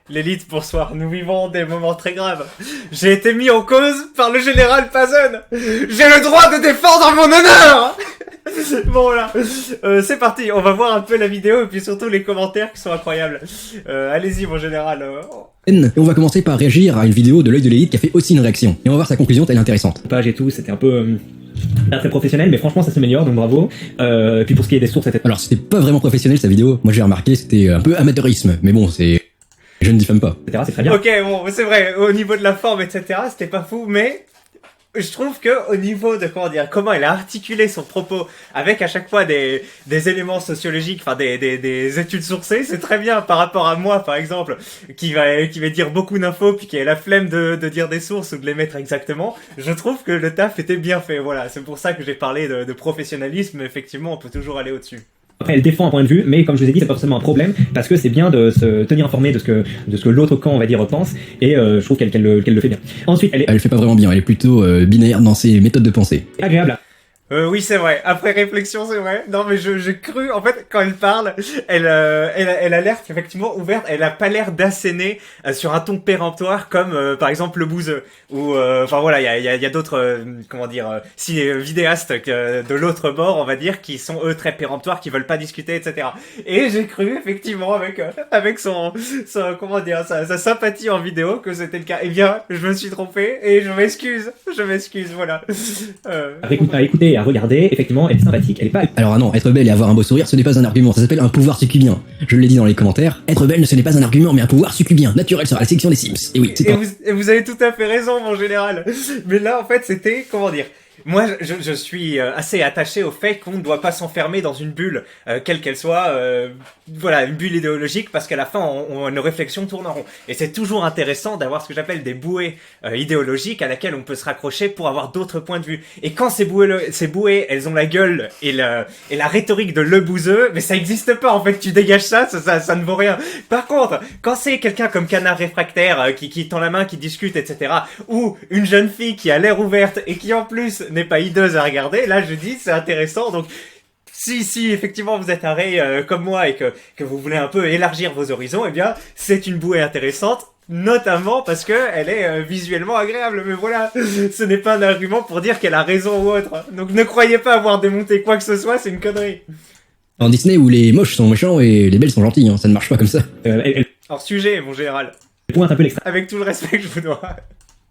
L'élite, bonsoir, nous vivons des moments très graves. J'ai été mis en cause par le général Pazon. J'ai le droit de défendre mon honneur. Bon voilà, c'est parti, on va voir un peu la vidéo et puis surtout les commentaires qui sont incroyables. Allez-y mon général. Et on va commencer par réagir à une vidéo de l'œil de l'élite qui a fait aussi une réaction. Et on va voir sa conclusion, elle est intéressante. Page et tout, c'était un peu pas très professionnel, mais franchement ça s'améliore, donc bravo. Et puis pour ce qui est des sources, etc. Alors c'était pas vraiment professionnel sa vidéo, moi j'ai remarqué c'était un peu amateurisme, mais bon c'est... Je ne diffame pas. C'est très bien. Ok, bon, c'est vrai, au niveau de la forme, etc., c'était pas fou, mais... Je trouve que au niveau de comment il a articulé son propos avec à chaque fois des éléments sociologiques, enfin des études sourcées, c'est très bien par rapport à moi par exemple qui va dire beaucoup d'infos puis qui a la flemme de dire des sources ou de les mettre exactement. Je trouve que le taf était bien fait. Voilà, c'est pour ça que j'ai parlé de professionnalisme. Effectivement, on peut toujours aller au-dessus. Après, elle défend un point de vue, mais comme je vous ai dit, c'est pas forcément un problème, parce que c'est bien de se tenir informé de ce que l'autre camp, on va dire, pense, et je trouve qu'elle le fait bien. Ensuite, elle fait pas vraiment bien, elle est plutôt binaire dans ses méthodes de pensée. Agréable. Oui, c'est vrai. Après réflexion, c'est vrai. Non, mais j'ai cru, en fait, quand elle parle, elle a l'air effectivement ouverte. Elle a pas l'air d'asséner sur un ton péremptoire comme, par exemple, le bouseux. Ou, enfin voilà, il y a d'autres, vidéastes de l'autre bord, on va dire, qui sont eux très péremptoires, qui veulent pas discuter, etc. Et j'ai cru effectivement avec sa sympathie en vidéo que c'était le cas. Eh bien, je me suis trompé et je m'excuse, voilà. À écouter et à regarder, effectivement, elle est sympathique, elle est pas... Alors non, être belle et avoir un beau sourire, ce n'est pas un argument, ça s'appelle un pouvoir succubien. Je l'ai dit dans les commentaires, être belle, ce n'est pas un argument, mais un pouvoir succubien. Naturel sera la section des Sims. Et oui, c'est pas... Et vous avez tout à fait raison, mon général. Mais là, en fait, c'était, moi, je suis assez attaché au fait qu'on ne doit pas s'enfermer dans une bulle, quelle qu'elle soit, voilà, une bulle idéologique, parce qu'à la fin, nos réflexions tournent en rond. Et c'est toujours intéressant d'avoir ce que j'appelle des bouées idéologiques à laquelle on peut se raccrocher pour avoir d'autres points de vue. Et quand ces bouées, elles ont la gueule et la rhétorique de le bouseux, mais ça existe pas, en fait, tu dégages ça ne vaut rien. Par contre, quand c'est quelqu'un comme Canard Réfractaire, qui tend la main, qui discute, etc., ou une jeune fille qui a l'air ouverte et qui en plus n'est pas hideuse à regarder, là je dis c'est intéressant. Donc si effectivement vous êtes un ray comme moi et que vous voulez un peu élargir vos horizons, eh bien c'est une bouée intéressante, notamment parce que elle est visuellement agréable. Mais voilà, ce n'est pas un argument pour dire qu'elle a raison ou autre. Donc ne croyez pas avoir démonté quoi que ce soit, c'est une connerie. En Disney où les moches sont méchants et les belles sont gentilles, hein, ça ne marche pas comme ça. Hors sujet, mon général. Pointe un peu l'extrême. Avec tout le respect que je vous dois.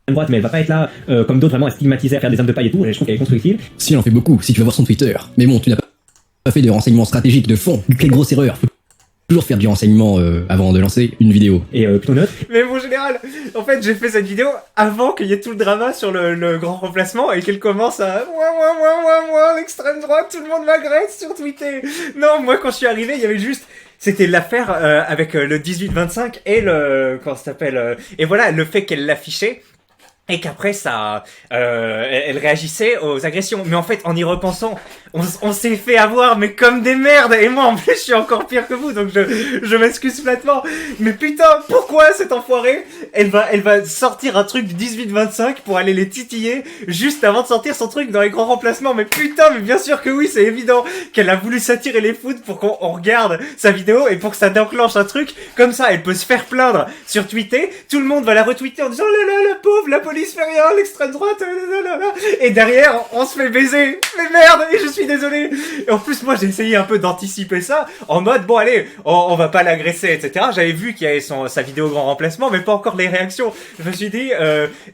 Droite, mais elle va pas être là comme d'autres vraiment à stigmatiser, à faire des hommes de paille et tout. Je trouve qu'elle est constructive. Si elle en fait beaucoup, si tu vas voir son Twitter. Mais bon, tu n'as pas fait de renseignements stratégiques de fond. Quelle grosse erreur. Faut toujours faire du renseignement avant de lancer une vidéo. Et plutôt neutre. Mais mon général, en fait j'ai fait cette vidéo avant qu'il y ait tout le drama sur le grand remplacement et qu'elle commence à moi, l'extrême droite, tout le monde m'agresse sur Twitter. Non, moi quand je suis arrivé, il y avait juste... C'était l'affaire avec le 18-25 et et voilà, le fait qu'elle l'affichait. Et qu'après ça, elle réagissait aux agressions. Mais en fait, en y repensant, on s'est fait avoir, mais comme des merdes. Et moi, en plus, je suis encore pire que vous, donc je m'excuse platement. Mais putain, pourquoi cette enfoirée, elle va sortir un truc du 18-25 pour aller les titiller juste avant de sortir son truc dans les grands remplacements. Mais putain, mais bien sûr que oui, c'est évident qu'elle a voulu s'attirer les foudres pour qu'on regarde sa vidéo et pour que ça déclenche un truc comme ça. Elle peut se faire plaindre sur Twitter, tout le monde va la retweeter en disant la pauvre, la police fait rien, l'extrême droite, et derrière on se fait baiser, mais merde, et je suis désolé. Et en plus moi j'ai essayé un peu d'anticiper ça en mode bon allez, on va pas l'agresser, etc. J'avais vu qu'il y avait sa vidéo grand remplacement, mais pas encore les réactions. Je me suis dit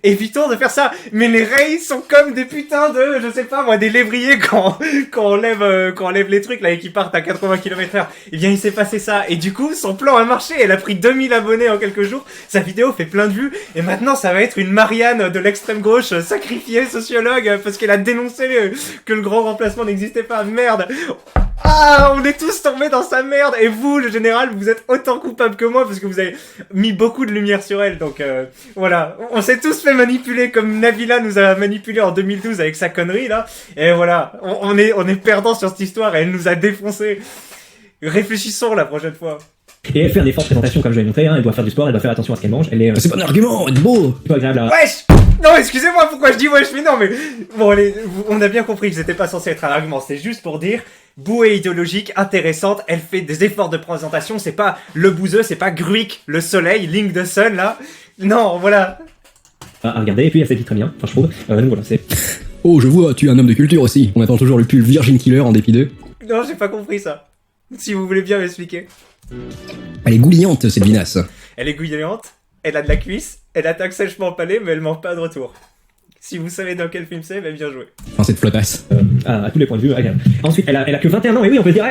évitons de faire ça. Mais les rays sont comme des putains de, je sais pas moi, des lévriers quand on lève les trucs là et qui partent à 80 km/h. Et bien il s'est passé ça, et du coup son plan a marché. Elle a pris 2000 abonnés en quelques jours, sa vidéo fait plein de vues, et maintenant ça va être une Marianne de l'extrême gauche sacrifiée sociologue parce qu'elle a dénoncé que le grand remplacement n'existait pas. Merde. Ah, on est tous tombés dans sa merde. Et vous, le général, vous êtes autant coupable que moi parce que vous avez mis beaucoup de lumière sur elle. Donc voilà, on s'est tous fait manipuler comme Nabila nous a manipulé en 2012 avec sa connerie là. Et voilà, on est perdant sur cette histoire et elle nous a défoncé. Réfléchissons la prochaine fois. Et elle fait un effort de présentation comme je l'ai montré, hein, elle doit faire du sport, elle doit faire attention à ce qu'elle mange, elle est... C'est pas un argument, être beau. plutôt agréable à... Wesh! Non, excusez-moi, pourquoi je dis wesh? Mais non, mais... Bon, allez, on a bien compris que c'était pas censé être un argument, c'est juste pour dire bouée idéologique, intéressante, elle fait des efforts de présentation, c'est pas le bouseux, c'est pas Gruik, le soleil, Link the Sun, là. Non, voilà. À regarder, et puis elle s'habille très bien, enfin je trouve. Donc voilà, c'est... Oh, je vois, tu es un homme de culture aussi. On attend toujours le pull Virgin Killer en dépit d'eux. Non, j'ai pas compris ça. Si vous voulez bien m'expliquer. Elle est gouliante, cette vinasse. Elle est gouillante, elle a de la cuisse, elle attaque sèchement le palais, mais elle manque pas de retour. Si vous savez dans quel film c'est, ben bien joué. Enfin, cette flottasse. À tous les points de vue, regarde. Ensuite, elle a que 21 ans, et oui, on peut dire,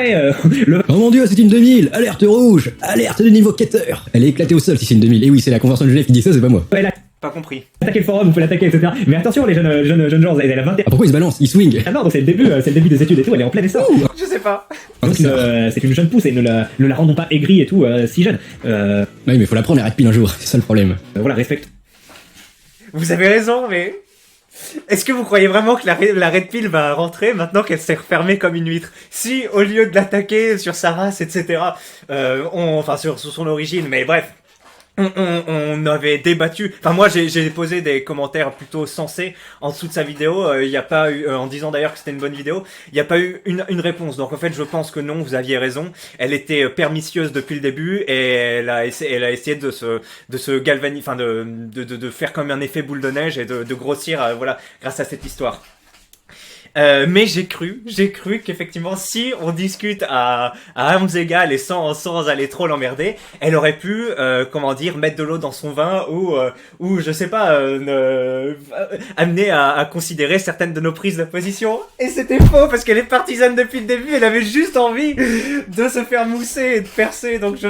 le... Oh mon dieu, c'est une 2000. Alerte rouge. Alerte de niveau quêteur. Elle est éclatée au sol si c'est une 2000. Et oui, c'est la convention de Genève qui dit ça, c'est pas moi. Elle a Pas compris. attaqué le forum, vous pouvez l'attaquer, etc. Mais attention, les jeunes gens, elle a 21 Ah, pourquoi il se balance? Il swing. Ah non, donc c'est le début des études et tout, elle est en plein essor. Je sais pas. Donc c'est une jeune pousse et ne la rendons pas aigrie et tout, si jeune. Oui, mais faut la prendre, la red pill un jour. C'est ça le problème. Voilà, respecte. Vous avez raison, mais... Est-ce que vous croyez vraiment que la Red Pill va rentrer maintenant qu'elle s'est refermée comme une huître? Si, au lieu de l'attaquer sur sa race, etc., enfin sur son origine, mais bref... On avait débattu. Enfin moi j'ai posé des commentaires plutôt sensés en dessous de sa vidéo. Il n'y a pas eu, en disant d'ailleurs que c'était une bonne vidéo, il n'y a pas eu une réponse. Donc en fait je pense que non, vous aviez raison. Elle était pernicieuse depuis le début et elle a essayé de se galvaniser, enfin de faire comme un effet boule de neige et de grossir, voilà, grâce à cette histoire. Mais j'ai cru qu'effectivement, si on discute à armes égales et sans aller trop l'emmerder, elle aurait pu, comment dire, mettre de l'eau dans son vin ou je sais pas, amener à considérer certaines de nos prises de position. Et c'était faux parce qu'elle est partisane depuis le début. Elle avait juste envie de se faire mousser et de percer. Donc je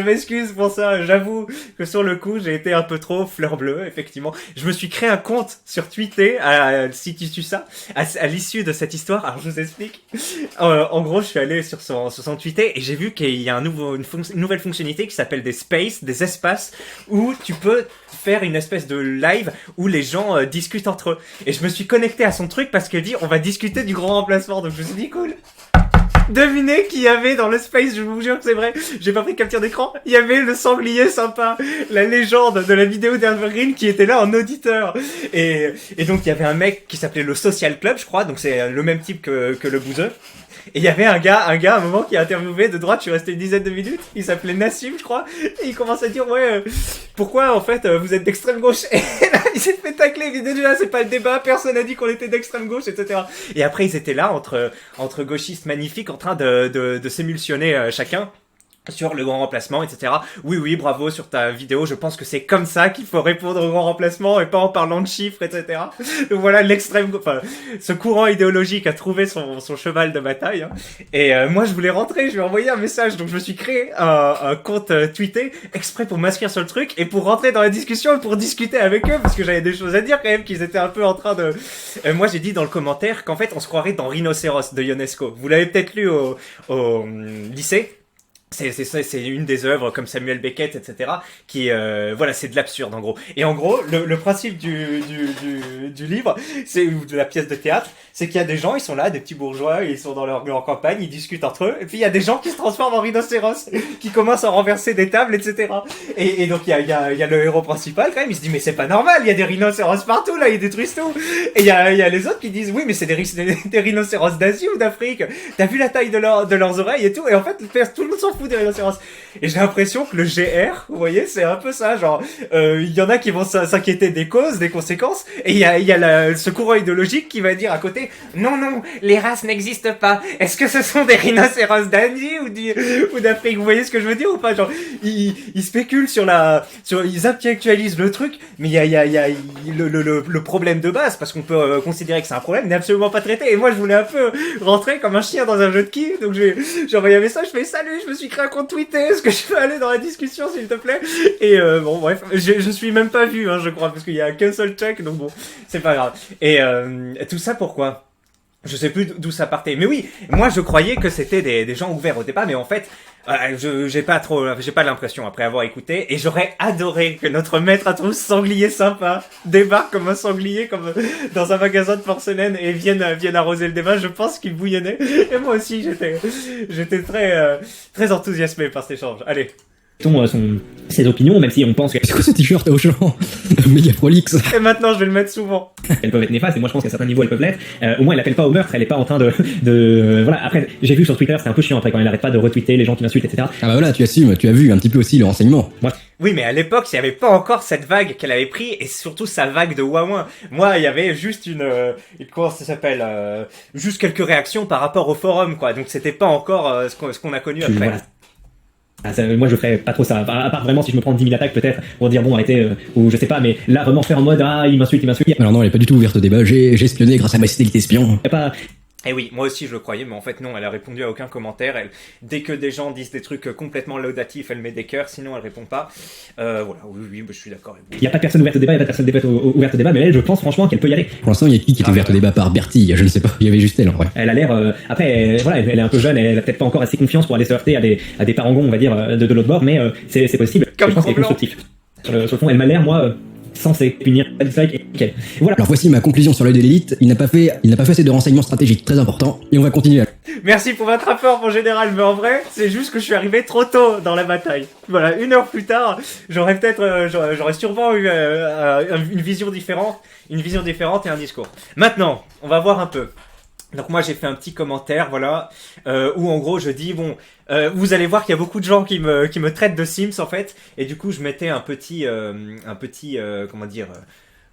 m'excuse pour ça. J'avoue que sur le coup, j'ai été un peu trop fleur bleue, effectivement. Je me suis créé un compte sur Twitter, si tu suis ça. À l'issue de cette histoire, alors je vous explique. En gros, je suis allé sur son Twitter et j'ai vu qu'il y a une nouvelle fonctionnalité qui s'appelle des spaces, des espaces, où tu peux faire une espèce de live où les gens discutent entre eux. Et je me suis connecté à son truc parce qu'elle dit on va discuter du grand remplacement. Donc je me suis dit cool. Devinez qui y avait dans le space, je vous jure que c'est vrai, j'ai pas pris capture d'écran, il y avait le sanglier sympa, la légende de la vidéo d'Evergreen qui était là en auditeur. Et donc il y avait un mec qui s'appelait le Social Club, je crois, donc c'est le même type que le bouseux. Et il y avait un gars à un moment qui a interviewé de droite, je suis resté une dizaine de minutes, il s'appelait Nassim je crois, et il commence à dire ouais, pourquoi en fait vous êtes d'extrême gauche? Et là il s'est fait tacler, il dit déjà c'est pas le débat, personne n'a dit qu'on était d'extrême gauche, etc. Et après ils étaient là entre gauchistes magnifiques en train de s'émulsionner chacun sur le grand remplacement, etc. Oui, bravo sur ta vidéo, je pense que c'est comme ça qu'il faut répondre au grand remplacement et pas en parlant de chiffres, etc. Donc voilà, ce courant idéologique a trouvé son cheval de bataille, hein. Et moi je voulais rentrer, je lui ai envoyé un message, donc je me suis créé un compte Twitter exprès pour m'inscrire sur le truc et pour rentrer dans la discussion et pour discuter avec eux, parce que j'avais des choses à dire quand même, qu'ils étaient un peu en train de... moi j'ai dit dans le commentaire qu'en fait on se croirait dans Rhinocéros de Ionesco. Vous l'avez peut-être lu au lycée. C'est une des œuvres comme Samuel Beckett, etc. qui, voilà, c'est de l'absurde en gros. Et en gros, le principe du livre, ou de la pièce de théâtre, c'est qu'il y a des gens, ils sont là, des petits bourgeois, ils sont dans leur campagne, ils discutent entre eux, et puis il y a des gens qui se transforment en rhinocéros, qui commencent à renverser des tables, etc. Et donc il y a le héros principal quand même, il se dit mais c'est pas normal, il y a des rhinocéros partout là, ils détruisent tout. Et il y a les autres qui disent oui mais c'est des rhinocéros d'Asie ou d'Afrique, t'as vu la taille de leurs oreilles et tout, et en fait tout le monde s'en fout des rhinocéros. Et j'ai l'impression que le GR, vous voyez, c'est un peu ça, genre il y en a qui vont s'inquiéter des causes, des conséquences, et il y a ce courant idéologique qui va dire à côté non, les races n'existent pas. Est-ce que ce sont des rhinocéros d'Asie ou d'Afrique? Vous voyez ce que je veux dire ou pas? Genre, ils spéculent ils intellectualisent le truc, mais il y a le problème de base, parce qu'on peut considérer que c'est un problème, n'est absolument pas traité. Et moi, je voulais un peu rentrer comme un chien dans un jeu de quilles, donc j'ai envoyé un message, je fais salut, je me suis créé un compte Twitter, est-ce que je peux aller dans la discussion, s'il te plaît? Et bon, bref, je suis même pas vu, hein, je crois, parce qu'il y a qu'un seul check, donc bon, c'est pas grave. Et tout ça pourquoi? Je sais plus d'où ça partait. Mais oui, moi je croyais que c'était des gens ouverts au départ, mais en fait, j'ai pas l'impression après avoir écouté, et j'aurais adoré que notre maître à tous, sanglier sympa, débarque comme un sanglier, comme dans un magasin de porcelaine, et vienne arroser le débat. Je pense qu'il bouillonnait. Et moi aussi, j'étais très enthousiasmé par cet échange. Allez. ses opinions, même si on pense C'est quoi ce t-shirt au champ méga prolixe? Et maintenant, je vais le mettre souvent. qu'elles peuvent être néfastes, et moi je pense qu'à certains niveaux elles peuvent l'être. Au moins elle appelle pas au meurtre, elle est pas en train voilà. Après j'ai vu sur Twitter, c'est un peu chiant après quand elle arrête pas de retweeter les gens qui m'insultent, etc. Ah bah voilà, tu assumes, tu as vu un petit peu aussi le renseignement. Oui, mais à l'époque, il n'y avait pas encore cette vague qu'elle avait pris, et surtout sa vague de ouin. Moi, il y avait juste comment ça s'appelle, juste quelques réactions par rapport au forum, quoi. Donc c'était pas encore ce qu'on a connu après. Voilà. Moi je ferais pas trop ça, à part vraiment si je me prends 10 000 attaques peut-être pour dire bon arrêtez, ou je sais pas, mais là vraiment faire en mode il m'insulte. Alors non, elle est pas du tout ouverte au débat, j'ai espionné grâce à ma satellite espion. Pas. Et oui, moi aussi je le croyais, mais en fait non, elle a répondu à aucun commentaire. Dès que des gens disent des trucs complètement laudatifs, elle met des cœurs, sinon elle répond pas. Voilà, oui, je suis d'accord avec vous. Il y a pas de personne ouverte au débat, il y a pas de personne ouverte au débat, mais elle, je pense franchement qu'elle peut y aller. Pour l'instant, il y a qui était ouverte au débat par Bertie, je ne sais pas, il y avait juste elle en vrai. Elle a l'air, après, voilà, elle est un peu jeune, elle a peut-être pas encore assez confiance pour aller se heurter à des parangons, on va dire, de l'autre bord, mais c'est possible. Comme je pense qu'elle est constructive. Sur le fond, elle m'a l'air, moi, censée punir pas dislike et nickel. Voilà. Alors voici ma conclusion sur l'œil de l'élite. Il n'a pas fait assez de renseignements stratégiques très importants, et on va continuer. Merci pour votre rapport, mon général, mais en vrai, c'est juste que je suis arrivé trop tôt dans la bataille. Voilà, 1 heure plus tard, j'aurais sûrement eu une vision différente et un discours. Maintenant, on va voir un peu. Donc moi j'ai fait un petit commentaire, voilà, où en gros je dis vous allez voir qu'il y a beaucoup de gens qui me traitent de Sims en fait, et du coup je mettais un petit comment dire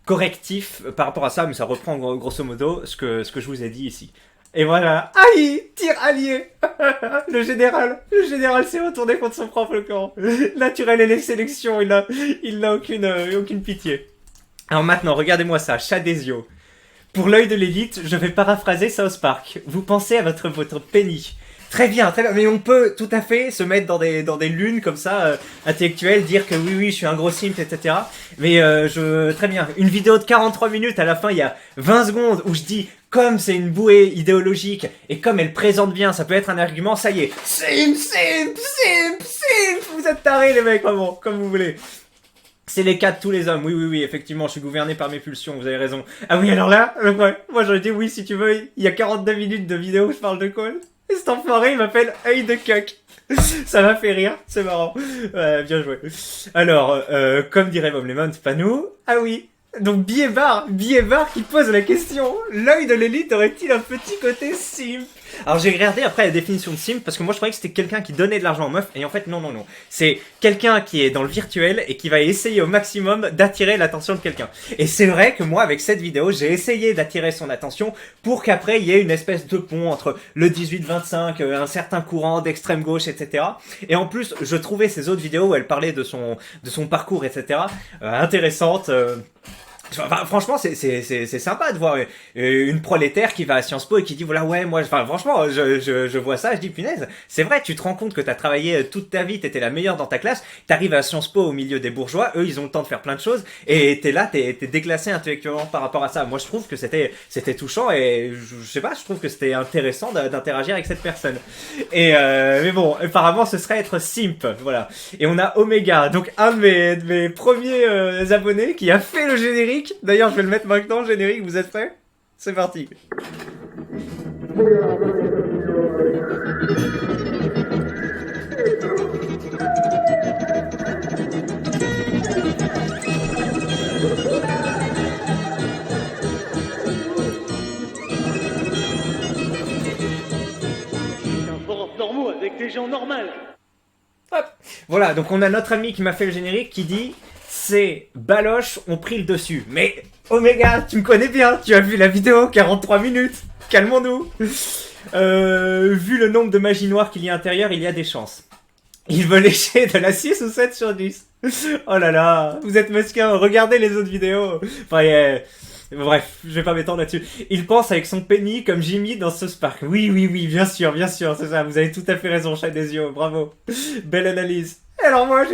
correctif par rapport à ça, mais ça reprend grosso modo ce que je vous ai dit ici. Et voilà, aïe, tir allié. Le général s'est retourné contre son propre camp. Naturel et les sélections, il n'a aucune pitié. Alors maintenant, regardez-moi ça, chat des yeux. Pour l'œil de l'élite, je vais paraphraser South Park. Vous pensez à votre penny. Très bien, mais on peut tout à fait se mettre dans des lunes comme ça, intellectuelles, dire que oui, je suis un gros simp, etc. Mais très bien, une vidéo de 43 minutes, à la fin il y a 20 secondes où je dis, comme c'est une bouée idéologique, et comme elle présente bien, ça peut être un argument, ça y est, simp, vous êtes tarés les mecs, vraiment, comme vous voulez. C'est les cas de tous les hommes, oui, effectivement, je suis gouverné par mes pulsions, vous avez raison. Ah oui, alors là, ouais, moi j'aurais dit oui, si tu veux, il y a 42 minutes de vidéo où je parle de call. Et cet enfoiré, il m'appelle œil de cuck. Ça m'a fait rire, c'est marrant. Bien joué. Alors, comme dirait Bob Lemon, c'est pas nous. Ah oui. Donc billet bar qui pose la question, l'œil de l'élite aurait-il un petit côté simp? Alors j'ai regardé après la définition de simp parce que moi je croyais que c'était quelqu'un qui donnait de l'argent aux meufs et en fait non. C'est quelqu'un qui est dans le virtuel et qui va essayer au maximum d'attirer l'attention de quelqu'un. Et c'est vrai que moi avec cette vidéo j'ai essayé d'attirer son attention pour qu'après il y ait une espèce de pont entre le 18-25, un certain courant d'extrême gauche, etc. Et en plus je trouvais ces autres vidéos où elle parlait de son parcours, etc. Intéressantes. Enfin, franchement, c'est sympa de voir une prolétaire qui va à Sciences Po et qui dit voilà moi franchement je vois ça, je dis punaise, c'est vrai, tu te rends compte que t'as travaillé toute ta vie, t'étais la meilleure dans ta classe, t'arrives à Sciences Po au milieu des bourgeois, eux ils ont le temps de faire plein de choses et t'es là, t'es déclassé intellectuellement par rapport à ça. Moi je trouve que c'était touchant et je sais pas, je trouve que c'était intéressant d'interagir avec cette personne. Et mais bon, apparemment ce serait être simp, voilà. Et on a Omega, donc un de mes premiers abonnés qui a fait le générique. D'ailleurs, je vais le mettre maintenant, le générique, vous êtes prêts? C'est parti. Un forum normaux avec des gens normaux. Hop. Voilà, donc on a notre ami qui m'a fait le générique qui dit... Ces baloches ont pris le dessus. Mais Omega, tu me connais bien, tu as vu la vidéo, 43 minutes. Calmons-nous. Vu le nombre de magie noire qu'il y a à l'intérieur, il y a des chances. Il veut lécher de la 6 ou 7 sur 10. Oh là là, vous êtes mesquin, regardez les autres vidéos. Enfin, bref, je vais pas m'étendre là-dessus. Il pense avec son penny comme Jimmy dans South Park. Oui, bien sûr, c'est ça. Vous avez tout à fait raison, chat des yeux, bravo. Belle analyse. Alors moi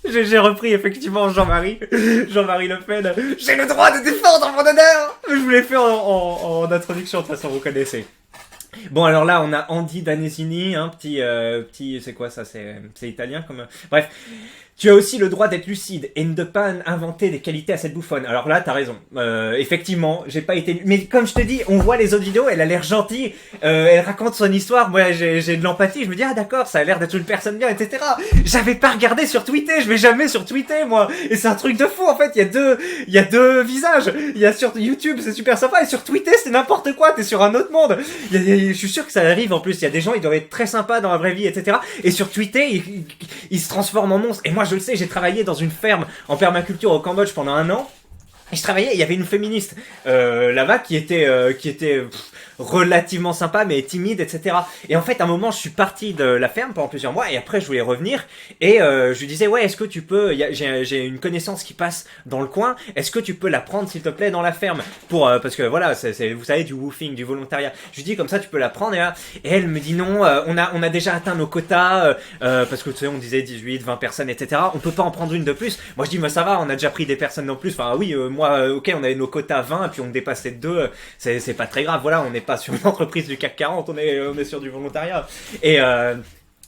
j'ai repris effectivement Jean-Marie Le Pen. J'ai le droit de défendre mon honneur. Je vous l'ai fait en introduction, de toute façon vous connaissez. Bon alors là on a Andy Danesini, petit c'est quoi ça, c'est italien comme bref. Tu as aussi le droit d'être lucide et de ne pas inventer des qualités à cette bouffonne. Alors là, t'as raison. Effectivement, j'ai pas été... Mais comme je te dis, on voit les autres vidéos, elle a l'air gentille, elle raconte son histoire, moi j'ai de l'empathie, je me dis, ah d'accord, ça a l'air d'être une personne bien, etc. J'avais pas regardé sur Twitter, je vais jamais sur Twitter, moi. Et c'est un truc de fou, en fait, il y a deux visages. Il y a sur YouTube, c'est super sympa, et sur Twitter, c'est n'importe quoi, t'es sur un autre monde. Je suis sûr que ça arrive, en plus, il y a des gens, ils doivent être très sympas dans la vraie vie, etc. Et sur Twitter, ils se transforment en monstres. Et moi, je le sais, j'ai travaillé dans une ferme en permaculture au Cambodge pendant 1 an. Et je travaillais, il y avait une féministe là-bas qui était relativement sympa mais timide, etc. Et en fait, à un moment, je suis parti de la ferme pendant plusieurs mois et après, je voulais revenir et je lui disais, ouais, est-ce que tu peux, j'ai une connaissance qui passe dans le coin, est-ce que tu peux la prendre, s'il te plaît, dans la ferme pour parce que voilà, c'est vous savez, du woofing, du volontariat. Je lui dis comme ça, tu peux la prendre et elle me dit non, on a déjà atteint nos quotas parce que tu sais, on disait 18, 20 personnes, etc. On peut pas en prendre une de plus. Moi, je dis, mais ça va, on a déjà pris des personnes en plus. Enfin, oui, moi, ok, on avait nos quotas 20 et puis on dépassait de 2, c'est pas très grave. Voilà, on n'est pas sur une entreprise du CAC 40, on est sur du volontariat. Et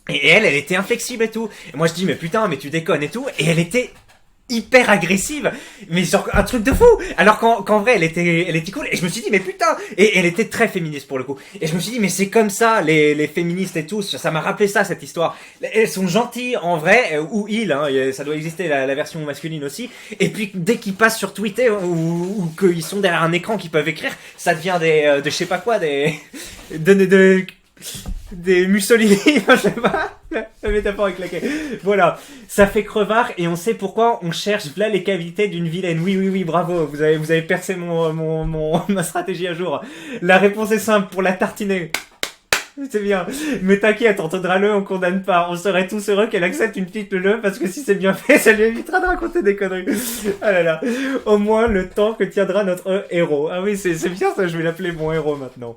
elle était inflexible et tout. Et moi, je dis, mais putain, mais tu déconnes et tout. Et elle était hyper agressive, mais genre un truc de fou, alors qu'en vrai elle était cool, et je me suis dit mais putain, et elle était très féministe pour le coup, et je me suis dit mais c'est comme ça les féministes et tout, ça m'a rappelé ça, cette histoire, elles sont gentilles en vrai, ou il, hein, ça doit exister la version masculine aussi, et puis dès qu'ils passent sur Twitter ou qu'ils sont derrière un écran qu'ils peuvent écrire, ça devient de je sais pas quoi, des Mussolini, je sais pas, la métaphore est claquée. Voilà, ça fait crevard et on sait pourquoi on cherche là les cavités d'une vilaine. Oui, bravo, vous avez percé ma stratégie à jour. La réponse est simple, pour la tartiner. C'est bien. Mais t'inquiète, entendra-le, on condamne pas. On serait tous heureux qu'elle accepte une petite le parce que si c'est bien fait, ça lui évitera de raconter des conneries. Ah là là. Au moins le temps que tiendra notre héros. Ah oui, c'est bien ça, je vais l'appeler mon héros maintenant.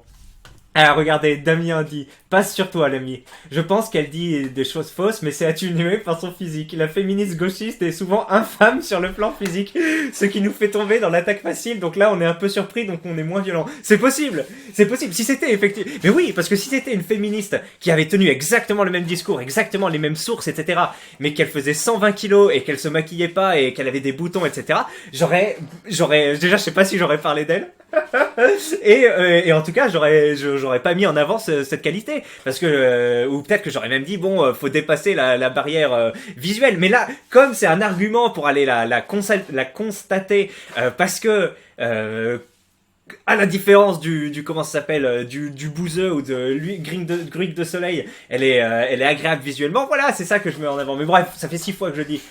Alors regardez, Damien dit « Passe sur toi l'ami. Je pense qu'elle dit des choses fausses, mais c'est atténué par son physique. La féministe gauchiste est souvent infâme sur le plan physique, ce qui nous fait tomber dans l'attaque facile. Donc là, on est un peu surpris, donc on est moins violent. C'est possible. Si c'était effectivement... Mais oui, parce que si c'était une féministe qui avait tenu exactement le même discours, exactement les mêmes sources, etc., mais qu'elle faisait 120 kilos et qu'elle se maquillait pas et qu'elle avait des boutons, etc., j'aurais... Déjà, je sais pas si j'aurais parlé d'elle. et en tout cas j'aurais pas mis en avant cette qualité parce que ou peut-être que j'aurais même dit bon faut dépasser la barrière visuelle, mais là comme c'est un argument pour aller la constater parce que à la différence du comment ça s'appelle du bouseux ou de grille de soleil, elle est agréable visuellement, voilà, c'est ça que je mets en avant. Mais bref, ça fait 6 fois que je dis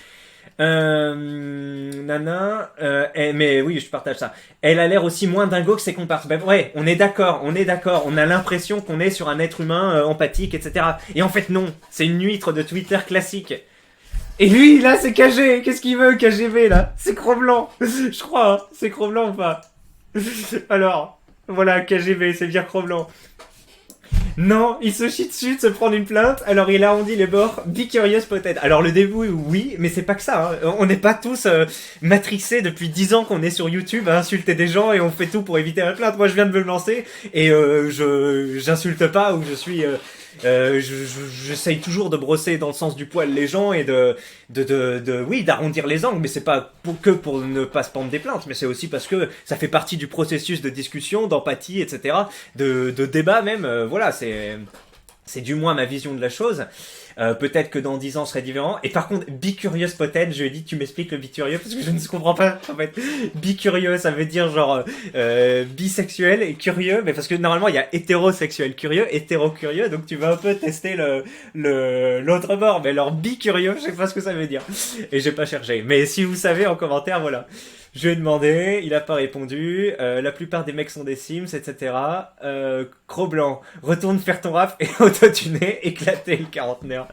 mais oui, je partage ça. Elle a l'air aussi moins dingo que ses comparses. Ben ouais, on est d'accord. On a l'impression qu'on est sur un être humain empathique, etc. Et en fait non, c'est une huître de Twitter classique. Et lui, là, c'est KG. Qu'est-ce qu'il veut, KGB, là? C'est Cro-Blanc. Je crois, hein. C'est Cro-Blanc ou pas? Alors, voilà, KGB, c'est bien Cro-Blanc. Non, il se chie dessus de se prendre une plainte, alors il arrondit les bords, be curious peut-être. Alors le début, oui, mais c'est pas que ça, hein. On n'est pas tous matrixés depuis 10 ans qu'on est sur YouTube à insulter des gens et on fait tout pour éviter la plainte. Moi je viens de me lancer et j'insulte pas ou je suis... j'essaye toujours de brosser dans le sens du poil les gens et oui, d'arrondir les angles, mais c'est pas pour ne pas se prendre des plaintes, mais c'est aussi parce que ça fait partie du processus de discussion, d'empathie, etc., de débat même, voilà, c'est du moins ma vision de la chose. Peut-être que dans 10 ans, ce serait différent. Et par contre, be curious peut-être, je lui ai dit, tu m'expliques le be curious, parce que je ne comprends pas, en fait. Be curious, ça veut dire genre bisexuel et curieux, mais parce que normalement, il y a hétérosexuel curieux, hétéro-curieux, donc tu vas un peu tester l'autre bord. Mais alors, be curieux, je sais pas ce que ça veut dire. Et j'ai pas cherché. Mais si vous savez, en commentaire, voilà. Je lui ai demandé, il a pas répondu, la plupart des mecs sont des Sims, etc. Cro-Blanc, retourne faire ton rap et autotuner, éclater le quarantenaire.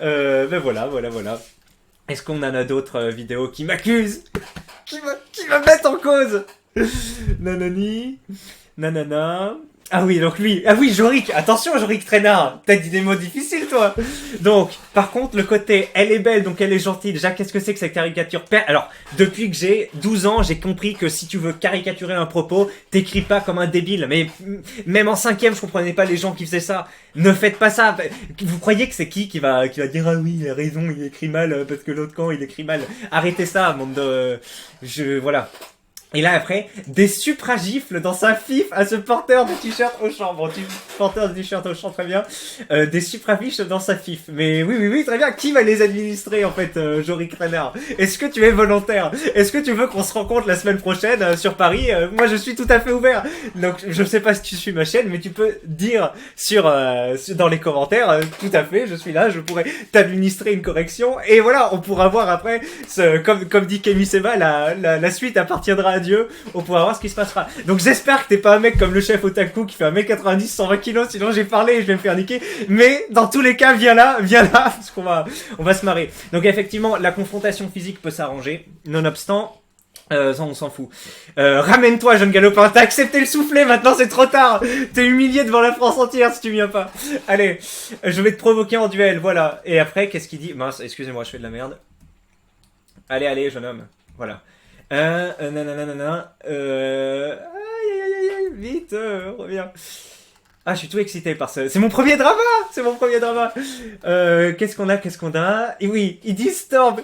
Ben voilà. Est-ce qu'on en a d'autres vidéos qui m'accusent, qui me mettent en cause? Nanani, nanana. Ah oui, donc lui. Ah oui, Jorik. Attention, Jorik Traînard. T'as dit des mots difficiles, toi. Donc, par contre, le côté, elle est belle, donc elle est gentille. Déjà, qu'est-ce que c'est que cette caricature? Alors, depuis que j'ai 12 ans, j'ai compris que si tu veux caricaturer un propos, t'écris pas comme un débile. Mais même en 5e, je comprenais pas les gens qui faisaient ça. Ne faites pas ça. Vous croyez que c'est qui va dire ah oui, il a raison, il écrit mal parce que l'autre camp il écrit mal. Arrêtez ça, monde de. Voilà. Et là après, des supragifles dans sa fif à ce porteur de t-shirt au champ. Bon, porteur de t-shirt au champ, très bien. Des supragifles dans sa fif. Mais oui, très bien. Qui va les administrer en fait, Jorik Renard? Est-ce que tu es volontaire? Est-ce que tu veux qu'on se rencontre la semaine prochaine sur Paris? Moi, je suis tout à fait ouvert. Donc, je sais pas si tu suis ma chaîne, mais tu peux dire dans les commentaires, tout à fait, je suis là, je pourrais t'administrer une correction. Et voilà, on pourra voir après, comme dit Kemi Seba, la suite appartiendra à Dieu, on pourra voir ce qui se passera. Donc j'espère que t'es pas un mec comme le chef Otaku qui fait 1m90, 120 kilos, sinon j'ai parlé et je vais me faire niquer. Mais dans tous les cas, viens là, parce qu'on va se marrer. Donc effectivement, la confrontation physique peut s'arranger, nonobstant. Ça on s'en fout. Ramène-toi, jeune galopin, t'as accepté le soufflet, maintenant c'est trop tard. T'es humilié devant la France entière si tu viens pas. Allez, je vais te provoquer en duel, voilà. Et après, qu'est-ce qu'il dit? Mince, excusez-moi, je fais de la merde. Allez, jeune homme, voilà. Nanana, aïe, vite, reviens. Ah, je suis tout excité par ça. C'est mon premier drama. Qu'est-ce qu'on a? Et oui, il dit stop,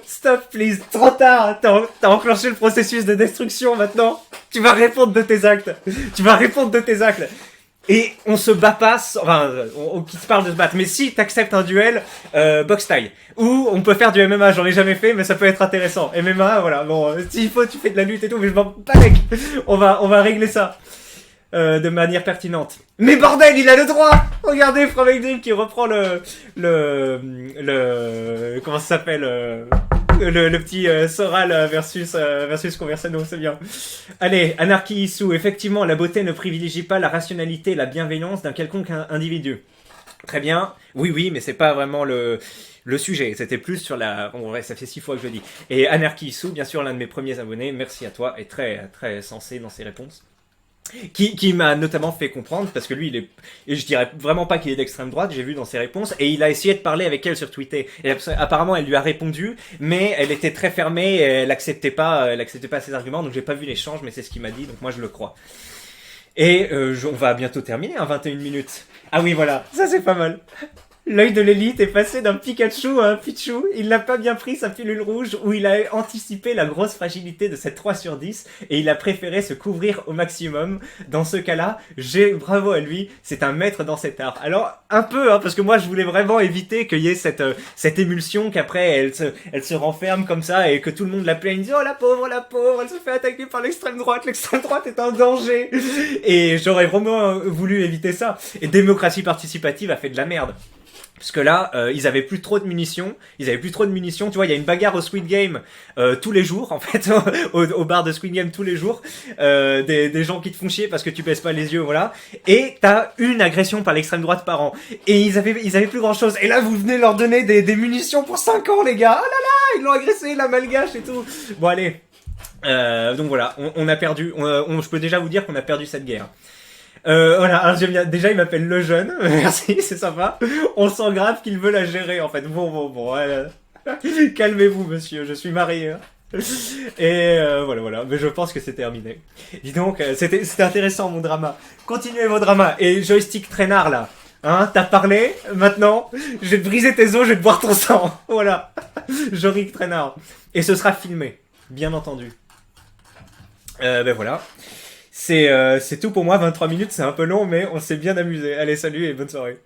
please. Trop tard. T'as enclenché le processus de destruction maintenant. Tu vas répondre de tes actes. Et on se bat pas, qui se parle de se battre. Mais si t'acceptes un duel, boxe taille. Ou on peut faire du MMA, j'en ai jamais fait, mais ça peut être intéressant. MMA, voilà, bon, s'il faut, tu fais de la lutte et tout, mais je m'en bats avec. On va régler ça. De manière pertinente. Mais bordel, il a le droit! Regardez, From Dream qui reprend comment ça s'appelle, le petit Soral versus Conversano, c'est bien. Allez, Anarchy Issou. Effectivement, la beauté ne privilégie pas la rationalité et la bienveillance d'un quelconque individu. Très bien. Oui, mais c'est pas vraiment le sujet. C'était plus sur la... Bon, ouais, ça fait 6 fois que je le dis. Et Anarchy Issou, bien sûr, l'un de mes premiers abonnés. Merci à toi. Et très, très sensé dans ses réponses. Qui m'a notamment fait comprendre, parce que lui, et je dirais vraiment pas qu'il est d'extrême droite, j'ai vu dans ses réponses, et il a essayé de parler avec elle sur Twitter. Et apparemment, elle lui a répondu, mais elle était très fermée, et elle acceptait pas ses arguments, donc j'ai pas vu l'échange, mais c'est ce qu'il m'a dit, donc moi je le crois. Et on va bientôt terminer, 21 minutes. Ah oui, voilà, ça c'est pas mal. L'œil de l'élite est passé d'un Pikachu à un Pichu. Il n'a pas bien pris sa pilule rouge où il a anticipé la grosse fragilité de cette 3 sur 10 et il a préféré se couvrir au maximum. Dans ce cas-là, bravo à lui, c'est un maître dans cet art. Alors, un peu, parce que moi je voulais vraiment éviter qu'il y ait cette émulsion qu'après elle se renferme comme ça et que tout le monde la plaigne, dit oh la pauvre, elle se fait attaquer par l'extrême droite est un danger. Et j'aurais vraiment voulu éviter ça. Et démocratie participative a fait de la merde. Parce que là, ils avaient plus trop de munitions. Tu vois, il y a une bagarre au Squid Game tous les jours, en fait, au bar de Squid Game tous les jours. Des gens qui te font chier parce que tu baisses pas les yeux, voilà. Et t'as une agression par l'extrême droite par an. Et ils avaient plus grand chose. Et là, vous venez leur donner des munitions pour 5 ans, les gars. Oh là là, ils l'ont agressé, la malgache et tout. Bon, allez. Donc voilà, on a perdu. Je peux déjà vous dire qu'on a perdu cette guerre. Voilà, alors j'aime bien. Déjà, il m'appelle le jeune. Merci, c'est sympa. On sent grave qu'il veut la gérer, en fait. Bon. Voilà. Calmez-vous, monsieur. Je suis marié. Et voilà. Mais je pense que c'est terminé. Dis donc, c'était intéressant, mon drama. Continuez vos dramas. Et Joystick Traînard, là. Hein, t'as parlé. Maintenant, je vais te briser tes os, je vais te boire ton sang. Voilà. Jorik Traînard. Et ce sera filmé. Bien entendu. Voilà. C'est tout pour moi, 23 minutes, c'est un peu long, mais on s'est bien amusé. Allez, salut et bonne soirée.